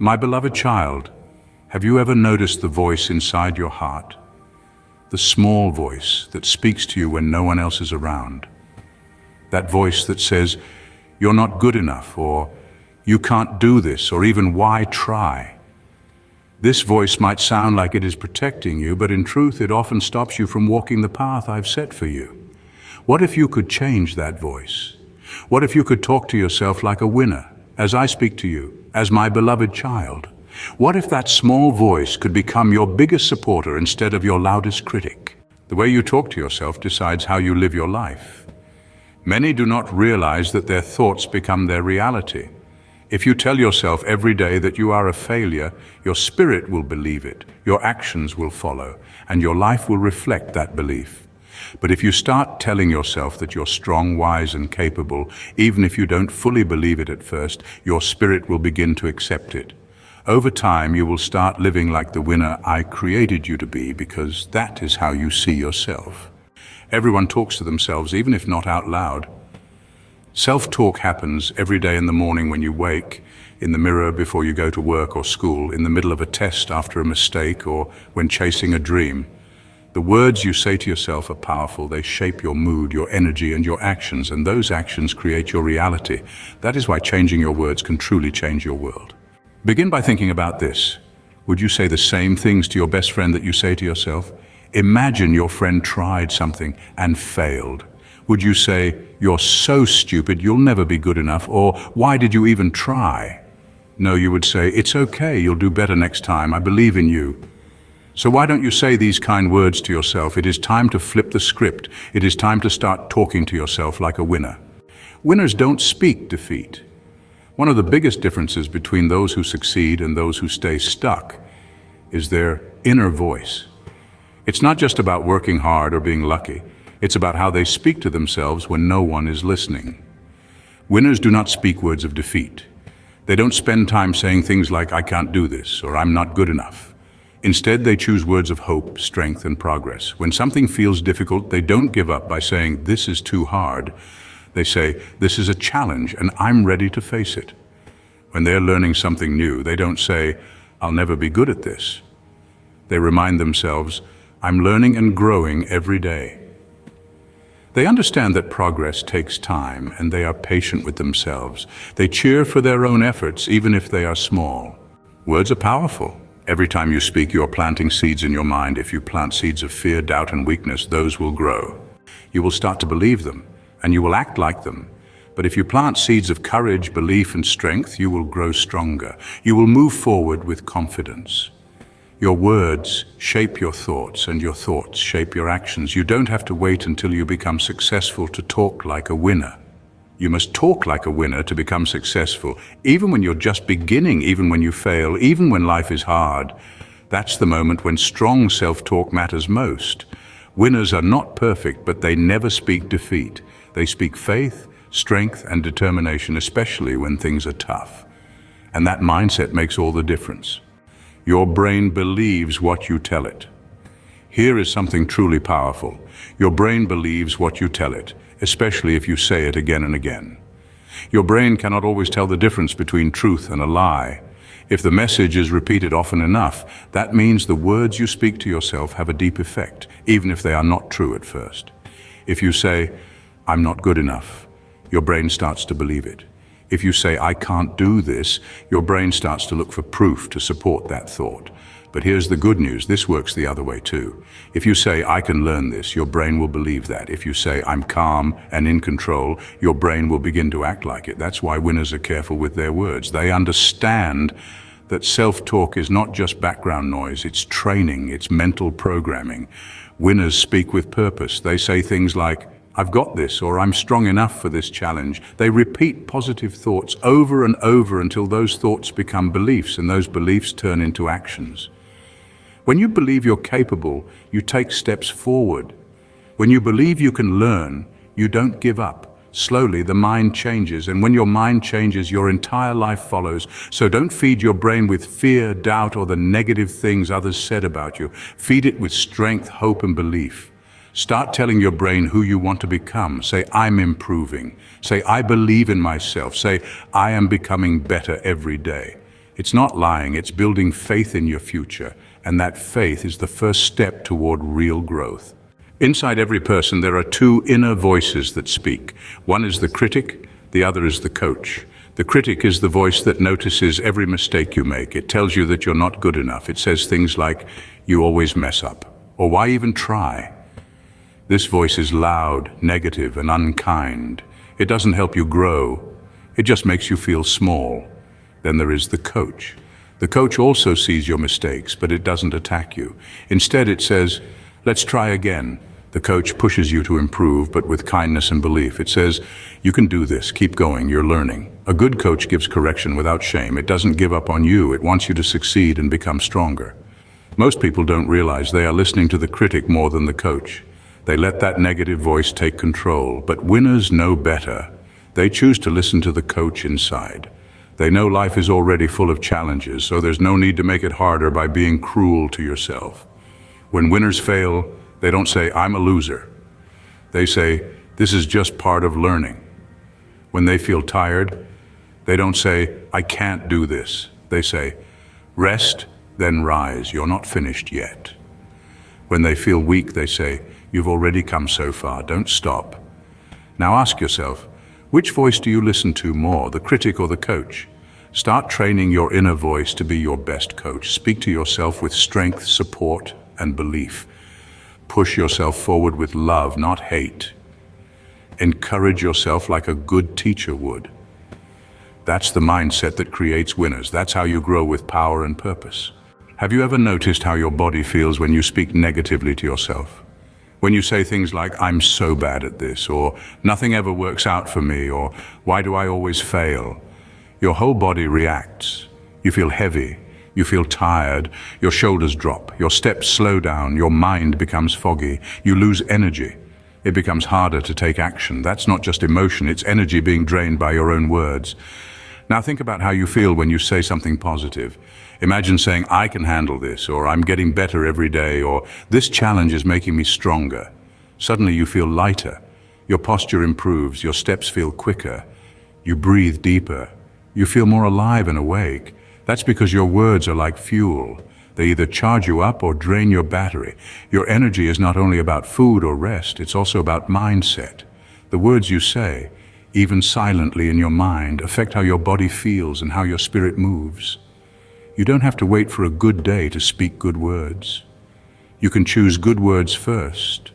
My beloved child, have you ever noticed the voice inside your heart? The small voice that speaks to you when no one else is around. That voice that says, "You're not good enough," or "You can't do this," or even "Why try?" This voice might sound like it is protecting you, but in truth it often stops you from walking the path I've set for you. What if you could change that voice? What if you could talk to yourself like a winner, as I speak to you, as my beloved child? What if that small voice could become your biggest supporter instead of your loudest critic? The way you talk to yourself decides how you live your life. Many do not realize that their thoughts become their reality. If you tell yourself every day that you are a failure, your spirit will believe it, your actions will follow, and your life will reflect that belief. But if you start telling yourself that you're strong, wise, and capable, even if you don't fully believe it at first, your spirit will begin to accept it. Over time, you will start living like the winner I created you to be, because that is how you see yourself. Everyone talks to themselves, even if not out loud. Self-talk happens every day in the morning when you wake, in the mirror before you go to work or school, in the middle of a test after a mistake, or when chasing a dream. The words you say to yourself are powerful. They shape your mood, your energy, and your actions, and those actions create your reality. That is why changing your words can truly change your world. Begin by thinking about this. Would you say the same things to your best friend that you say to yourself? Imagine your friend tried something and failed. Would you say, "You're so stupid, you'll never be good enough," or "Why did you even try?" No, you would say, "It's okay, you'll do better next time, I believe in you." So why don't you say these kind words to yourself? It is time to flip the script. It is time to start talking to yourself like a winner. Winners don't speak defeat. One of the biggest differences between those who succeed and those who stay stuck is their inner voice. It's not just about working hard or being lucky. It's about how they speak to themselves when no one is listening. Winners do not speak words of defeat. They don't spend time saying things like, "I can't do this," or "I'm not good enough." Instead, they choose words of hope, strength, and progress. When something feels difficult, they don't give up by saying, "This is too hard." They say, "This is a challenge, and I'm ready to face it." When they're learning something new, they don't say, "I'll never be good at this." They remind themselves, "I'm learning and growing every day." They understand that progress takes time, and they are patient with themselves. They cheer for their own efforts, even if they are small. Words are powerful. Every time you speak, you are planting seeds in your mind. If you plant seeds of fear, doubt, and weakness, those will grow. You will start to believe them, and you will act like them. But if you plant seeds of courage, belief, and strength, you will grow stronger. You will move forward with confidence. Your words shape your thoughts, and your thoughts shape your actions. You don't have to wait until you become successful to talk like a winner. You must talk like a winner to become successful, even when you're just beginning, even when you fail, even when life is hard. That's the moment when strong self-talk matters most. Winners are not perfect, but they never speak defeat. They speak faith, strength, and determination, especially when things are tough. And that mindset makes all the difference. Your brain believes what you tell it. Here is something truly powerful. Your brain believes what you tell it, especially if you say it again and again. Your brain cannot always tell the difference between truth and a lie. If the message is repeated often enough, that means the words you speak to yourself have a deep effect, even if they are not true at first. If you say, "I'm not good enough," your brain starts to believe it. If you say, "I can't do this," your brain starts to look for proof to support that thought. But here's the good news, this works the other way too. If you say, "I can learn this," your brain will believe that. If you say, "I'm calm and in control," your brain will begin to act like it. That's why winners are careful with their words. They understand that self-talk is not just background noise, it's training, it's mental programming. Winners speak with purpose. They say things like, "I've got this," or "I'm strong enough for this challenge." They repeat positive thoughts over and over until those thoughts become beliefs, and those beliefs turn into actions. When you believe you're capable, you take steps forward. When you believe you can learn, you don't give up. Slowly, the mind changes, and when your mind changes, your entire life follows. So don't feed your brain with fear, doubt, or the negative things others said about you. Feed it with strength, hope, and belief. Start telling your brain who you want to become. Say, "I'm improving." Say, "I believe in myself." Say, "I am becoming better every day." It's not lying, it's building faith in your future, and that faith is the first step toward real growth. Inside every person, there are two inner voices that speak. One is the critic, the other is the coach. The critic is the voice that notices every mistake you make. It tells you that you're not good enough. It says things like, "You always mess up," or "Why even try?" This voice is loud, negative, and unkind. It doesn't help you grow. It just makes you feel small. Then there is the coach. The coach also sees your mistakes, but it doesn't attack you. Instead, it says, "Let's try again." The coach pushes you to improve, but with kindness and belief. It says, "You can do this, keep going, you're learning." A good coach gives correction without shame. It doesn't give up on you. It wants you to succeed and become stronger. Most people don't realize they are listening to the critic more than the coach. They let that negative voice take control, but winners know better. They choose to listen to the coach inside. They know life is already full of challenges, so there's no need to make it harder by being cruel to yourself. When winners fail, they don't say, "I'm a loser." They say, "This is just part of learning." When they feel tired, they don't say, "I can't do this." They say, "Rest, then rise. You're not finished yet." When they feel weak, they say, "You've already come so far. Don't stop." Now ask yourself, which voice do you listen to more, the critic or the coach? Start training your inner voice to be your best coach. Speak to yourself with strength, support, and belief. Push yourself forward with love, not hate. Encourage yourself like a good teacher would. That's the mindset that creates winners. That's how you grow with power and purpose. Have you ever noticed how your body feels when you speak negatively to yourself? When you say things like, "I'm so bad at this," or "Nothing ever works out for me," or "Why do I always fail?" Your whole body reacts. You feel heavy. You feel tired, your shoulders drop, your steps slow down, your mind becomes foggy, you lose energy. It becomes harder to take action. That's not just emotion, it's energy being drained by your own words. Now think about how you feel when you say something positive. Imagine saying, "I can handle this," or "I'm getting better every day," or "This challenge is making me stronger." Suddenly you feel lighter, your posture improves, your steps feel quicker, you breathe deeper, you feel more alive and awake. That's because your words are like fuel. They either charge you up or drain your battery. Your energy is not only about food or rest, it's also about mindset. The words you say, even silently in your mind, affect how your body feels and how your spirit moves. You don't have to wait for a good day to speak good words. You can choose good words first,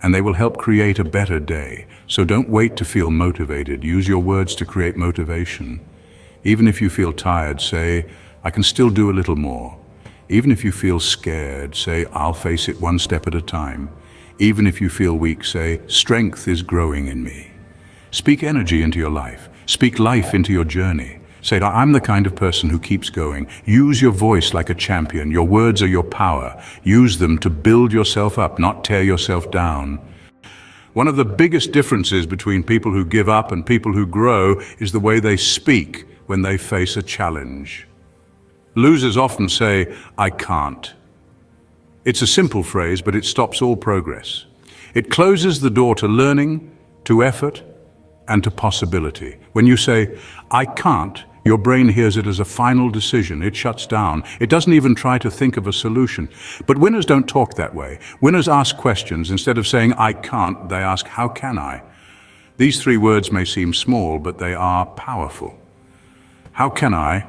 and they will help create a better day. So don't wait to feel motivated. Use your words to create motivation. Even if you feel tired, say, "I can still do a little more." Even if you feel scared, say, "I'll face it one step at a time." Even if you feel weak, say, "Strength is growing in me." Speak energy into your life. Speak life into your journey. Say, "I'm the kind of person who keeps going." Use your voice like a champion. Your words are your power. Use them to build yourself up, not tear yourself down. One of the biggest differences between people who give up and people who grow is the way they speak when they face a challenge. Losers often say, "I can't." It's a simple phrase, but it stops all progress. It closes the door to learning, to effort, and to possibility. When you say, "I can't," your brain hears it as a final decision. It shuts down. It doesn't even try to think of a solution. But winners don't talk that way. Winners ask questions. Instead of saying, "I can't," they ask, "How can I?" These three words may seem small, but they are powerful. "How can I?"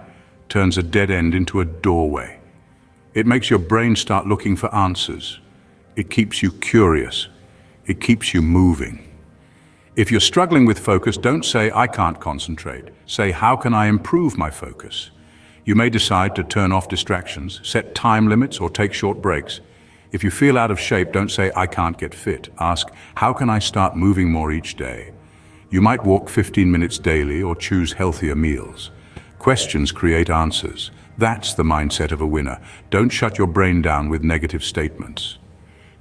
turns a dead end into a doorway. It makes your brain start looking for answers. It keeps you curious. It keeps you moving. If you're struggling with focus, don't say, "I can't concentrate." Say, "How can I improve my focus?" You may decide to turn off distractions, set time limits, or take short breaks. If you feel out of shape, don't say, "I can't get fit." Ask, "How can I start moving more each day?" You might walk 15 minutes daily or choose healthier meals. Questions create answers. That's the mindset of a winner. Don't shut your brain down with negative statements.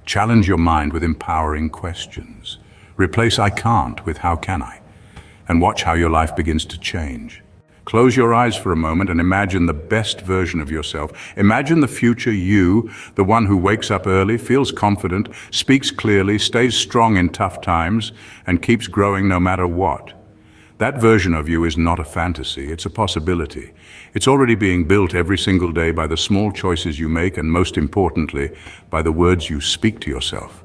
Challenge your mind with empowering questions. Replace "I can't" with "How can I?" and watch how your life begins to change. Close your eyes for a moment and imagine the best version of yourself. Imagine the future you, the one who wakes up early, feels confident, speaks clearly, stays strong in tough times, and keeps growing no matter what. That version of you is not a fantasy, it's a possibility. It's already being built every single day by the small choices you make and, most importantly, by the words you speak to yourself.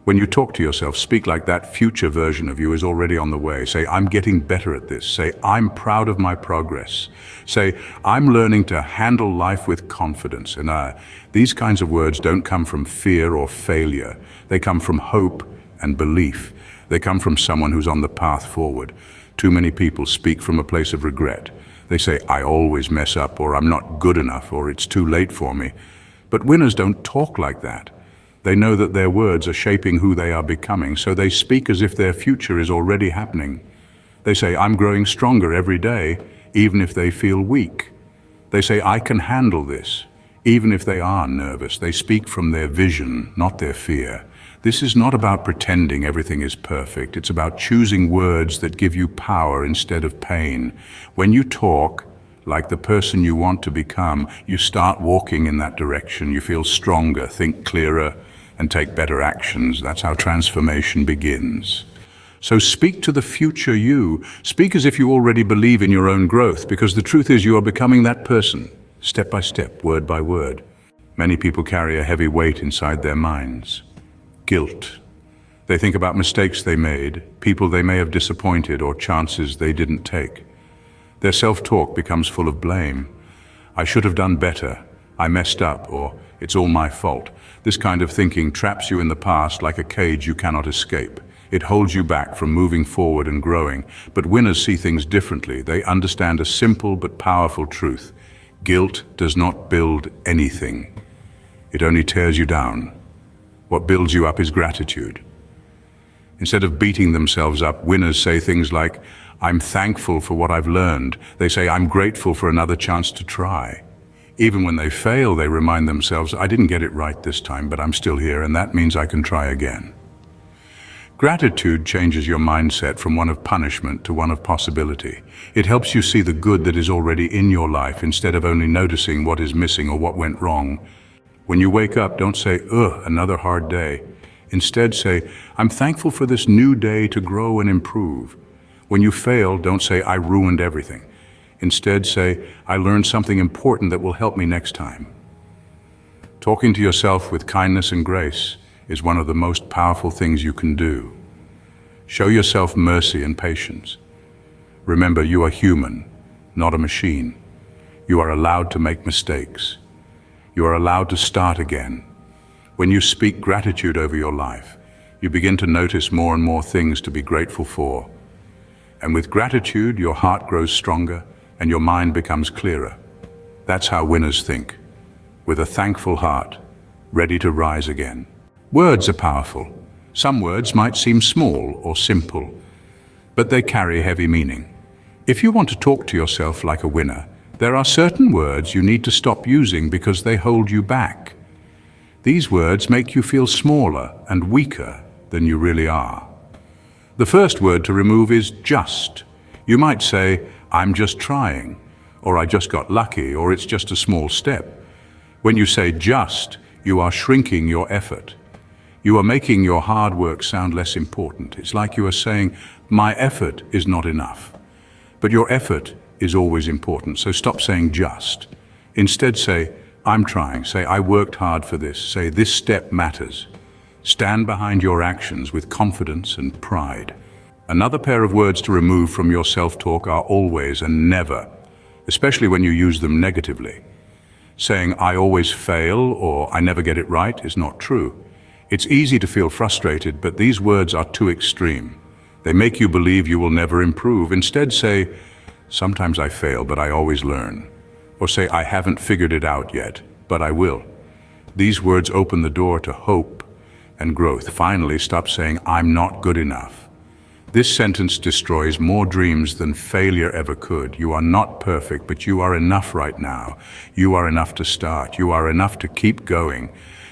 When you talk to yourself, speak like that future version of you is already on the way. Say, I'm getting better at this. Say, I'm proud of my progress. Say, I'm learning to handle life with confidence. And these kinds of words don't come from fear or failure. They come from hope and belief. They come from someone who's on the path forward. Too many people speak from a place of regret. They say, I always mess up, or I'm not good enough, or it's too late for me. But winners don't talk like that. They know that their words are shaping who they are becoming, so they speak as if their future is already happening. They say, I'm growing stronger every day, even if they feel weak. They say, I can handle this, even if they are nervous. They speak from their vision, not their fear. This is not about pretending everything is perfect. It's about choosing words that give you power instead of pain. When you talk like the person you want to become, you start walking in that direction. You feel stronger, think clearer, and take better actions. That's how transformation begins. So speak to the future you. Speak as if you already believe in your own growth, because the truth is you are becoming that person, step by step, word by word. Many people carry a heavy weight inside their minds. Guilt. They think about mistakes they made, people they may have disappointed, or chances they didn't take. Their self-talk becomes full of blame. I should have done better. I messed up, or it's all my fault. This kind of thinking traps you in the past like a cage you cannot escape. It holds you back from moving forward and growing. But winners see things differently. They understand a simple but powerful truth. Guilt does not build anything. It only tears you down. What builds you up is gratitude. Instead of beating themselves up, winners say things like, I'm thankful for what I've learned. They say, I'm grateful for another chance to try. Even when they fail, they remind themselves, I didn't get it right this time, but I'm still here, and that means I can try again. Gratitude changes your mindset from one of punishment to one of possibility. It helps you see the good that is already in your life instead of only noticing what is missing or what went wrong. When you wake up, don't say, ugh, another hard day. Instead say, I'm thankful for this new day to grow and improve. When you fail, don't say, I ruined everything. Instead say, I learned something important that will help me next time. Talking to yourself with kindness and grace is one of the most powerful things you can do. Show yourself mercy and patience. Remember, you are human, not a machine. You are allowed to make mistakes. You are allowed to start again. When you speak gratitude over your life, you begin to notice more and more things to be grateful for. And with gratitude, your heart grows stronger and your mind becomes clearer. That's how winners think, with a thankful heart, ready to rise again. Words are powerful. Some words might seem small or simple, but they carry heavy meaning. If you want to talk to yourself like a winner, there are certain words you need to stop using because they hold you back. These words make you feel smaller and weaker than you really are. The first word to remove is just. You might say, I'm just trying, or I just got lucky, or it's just a small step. When you say just, you are shrinking your effort. You are making your hard work sound less important. It's like you are saying, my effort is not enough. But your effort is always important, so stop saying just. Instead say, I'm trying. Say, I worked hard for this. Say, this step matters. Stand behind your actions with confidence and pride. Another pair of words to remove from your self-talk are always and never, especially when you use them negatively. Saying, I always fail or I never get it right is not true. It's easy to feel frustrated, but these words are too extreme. They make you believe you will never improve. Instead say, sometimes I fail, but I always learn. Or say, I haven't figured it out yet, but I will. These words open the door to hope and growth. Finally, stop saying, I'm not good enough. This sentence destroys more dreams than failure ever could. You are not perfect, but you are enough right now. You are enough to start. You are enough to keep going.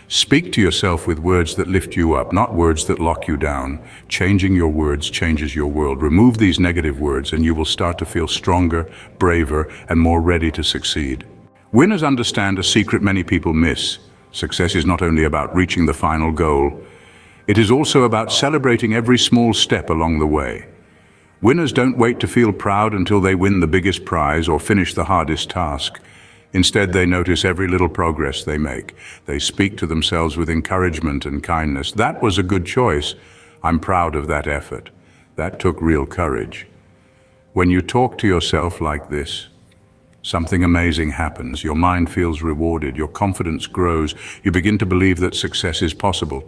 Speak to yourself with words that lift you up, not words that lock you down. Changing your words changes your world. Remove these negative words and you will start to feel stronger, braver, and more ready to succeed. Winners understand a secret many people miss. Success is not only about reaching the final goal, it is also about celebrating every small step along the way. Winners don't wait to feel proud until they win the biggest prize or finish the hardest task. Instead, they notice every little progress they make. They speak to themselves with encouragement and kindness. That was a good choice. I'm proud of that effort. That took real courage. When you talk to yourself like this, something amazing happens. Your mind feels rewarded. Your confidence grows. You begin to believe that success is possible.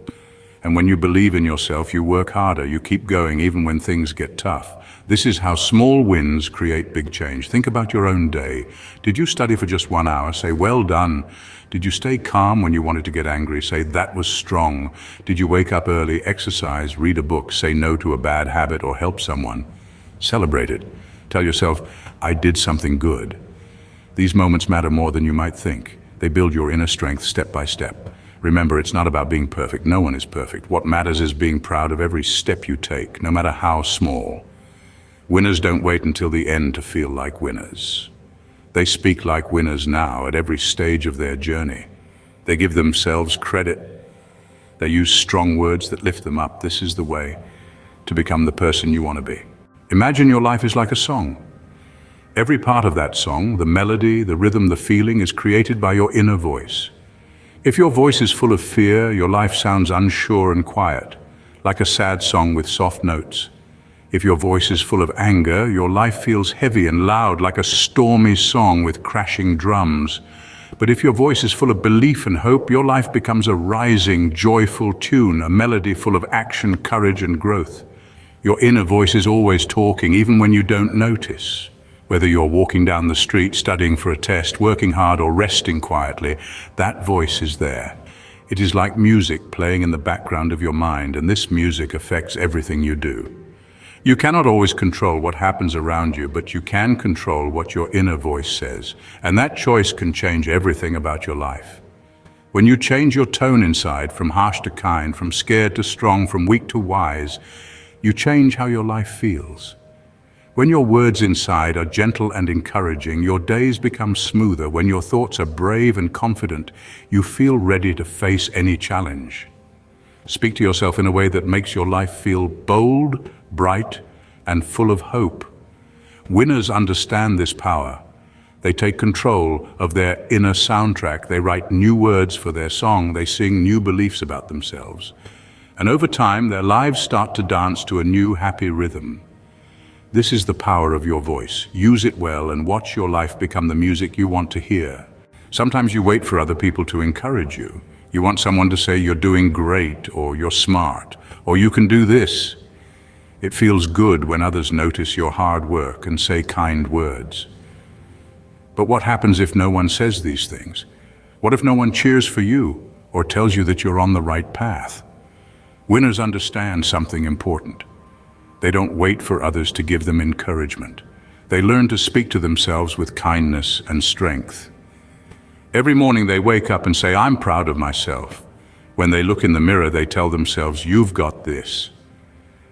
And when you believe in yourself, you work harder. You keep going even when things get tough. This is how small wins create big change. Think about your own day. Did you study for just 1 hour? Say, well done. Did you stay calm when you wanted to get angry? Say, that was strong. Did you wake up early, exercise, read a book, say no to a bad habit, or help someone? Celebrate it. Tell yourself, I did something good. These moments matter more than you might think. They build your inner strength step by step. Remember, it's not about being perfect. No one is perfect. What matters is being proud of every step you take, no matter how small. Winners don't wait until the end to feel like winners. They speak like winners now at every stage of their journey. They give themselves credit. They use strong words that lift them up. This is the way to become the person you want to be. Imagine your life is like a song. Every part of that song, the melody, the rhythm, the feeling, is created by your inner voice. If your voice is full of fear, your life sounds unsure and quiet, like a sad song with soft notes. If your voice is full of anger, your life feels heavy and loud, like a stormy song with crashing drums. But if your voice is full of belief and hope, your life becomes a rising, joyful tune, a melody full of action, courage, and growth. Your inner voice is always talking, even when you don't notice. Whether you're walking down the street, studying for a test, working hard, or resting quietly, that voice is there. It is like music playing in the background of your mind, and this music affects everything you do. You cannot always control what happens around you, but you can control what your inner voice says, and that choice can change everything about your life. When you change your tone inside, from harsh to kind, from scared to strong, from weak to wise, you change how your life feels. When your words inside are gentle and encouraging, your days become smoother. When your thoughts are brave and confident, you feel ready to face any challenge. Speak to yourself in a way that makes your life feel bold, bright, and full of hope. Winners understand this power. They take control of their inner soundtrack. They write new words for their song. They sing new beliefs about themselves. And over time, their lives start to dance to a new, happy rhythm. This is the power of your voice. Use it well and watch your life become the music you want to hear. Sometimes you wait for other people to encourage you. You want someone to say you're doing great, or you're smart, or you can do this. It feels good when others notice your hard work and say kind words. But what happens if no one says these things? What if no one cheers for you or tells you that you're on the right path? Winners understand something important. They don't wait for others to give them encouragement. They learn to speak to themselves with kindness and strength. Every morning they wake up and say, I'm proud of myself. When they look in the mirror, they tell themselves, you've got this.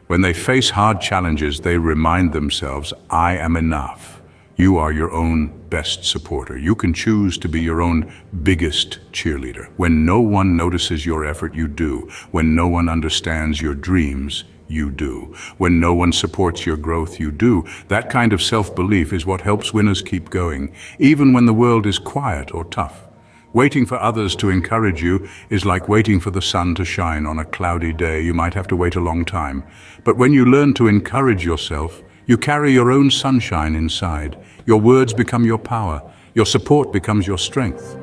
When they face hard challenges, they remind themselves, I am enough. You are your own best supporter. You can choose to be your own biggest cheerleader. When no one notices your effort, you do. When no one understands your dreams, you do. When no one supports your growth, you do. That kind of self-belief is what helps winners keep going, even when the world is quiet or tough. Waiting for others to encourage you is like waiting for the sun to shine on a cloudy day. You might have to wait a long time. But when you learn to encourage yourself, you carry your own sunshine inside. Your words become your power. Your support becomes your strength.